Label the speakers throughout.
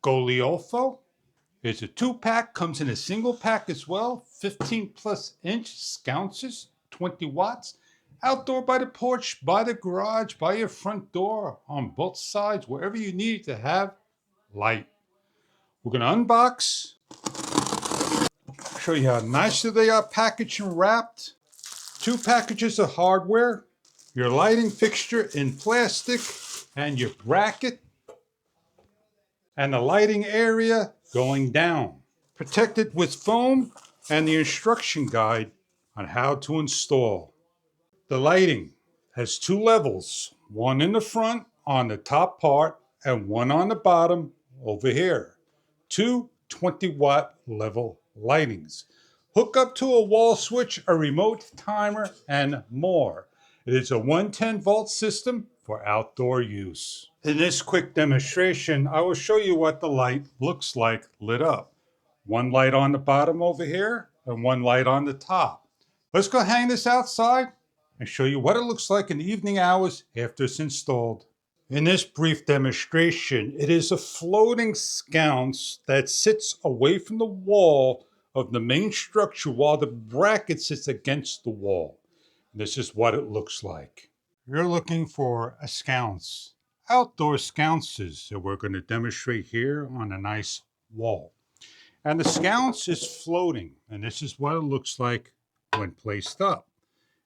Speaker 1: Guliaofo. It's a 2-pack, comes in a single pack as well. 15+ inch sconces, 20 watts. Outdoor by the porch, by the garage, by your front door, on both sides, wherever you need to have light. We're going to unbox, show you how nicely they are packaged and wrapped. 2 packages of hardware, your lighting fixture in plastic, and your bracket, and the lighting area going down. Protected with foam and the instruction guide on how to install. The lighting has 2 levels, one in the front on the top part and one on the bottom over here. 2 20-watt level lightings. Hook up to a wall switch, a remote timer, and more. It is a 110-volt system for outdoor use. In this quick demonstration, I will show you what the light looks like lit up. One light on the bottom over here and one light on the top. Let's go hang this outside and show you what it looks like in the evening hours after it's installed. In this brief demonstration, it is a floating sconce that sits away from the wall of the main structure while the bracket sits against the wall. This is what it looks like. You're looking for a sconce, outdoor sconces that we're going to demonstrate here on a nice wall. And the sconce is floating, and this is what it looks like when placed up.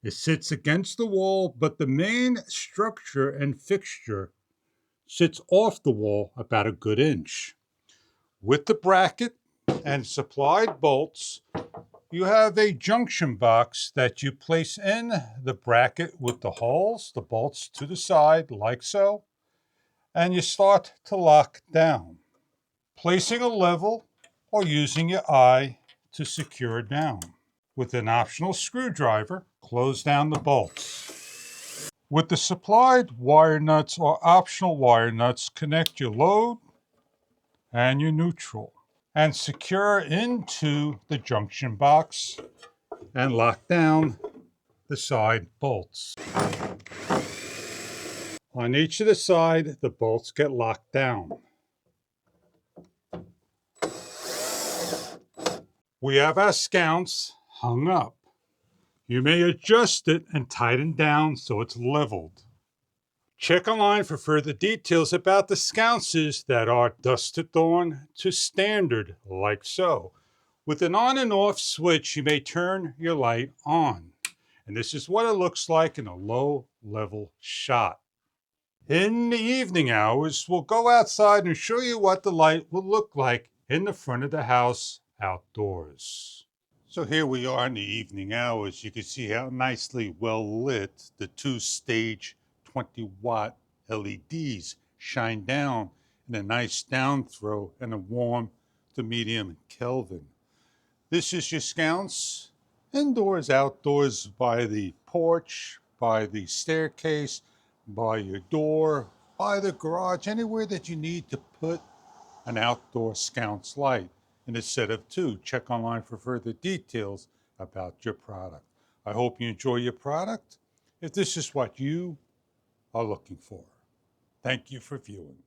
Speaker 1: It sits against the wall, but the main structure and fixture sits off the wall about a good inch. With the bracket and supplied bolts, you have a junction box that you place in the bracket with the holes, the bolts to the side, like so, and you start to lock down, placing a level or using your eye to secure it down. With an optional screwdriver, close down the bolts. With the supplied wire nuts or optional wire nuts, connect your load and your neutral and secure into the junction box and lock down the side bolts. On each of the side, the bolts get locked down. We have our sconce hung up. You may adjust it and tighten down so it's leveled. Check online for further details about the sconces that are dusk to dawn to standard, like so. With an on and off switch, you may turn your light on. And this is what it looks like in a low level shot. In the evening hours, we'll go outside and show you what the light will look like in the front of the house outdoors. So here we are in the evening hours. You can see how nicely well lit the 2-stage 20-watt LEDs shine down in a nice down throw and a warm to medium Kelvin. This is your sconce, indoors, outdoors, by the porch, by the staircase, by your door, by the garage, anywhere that you need to put an outdoor sconce light. In a set of 2. Check online for further details about your product. I hope you enjoy your product if this is what you are looking for. Thank you for viewing.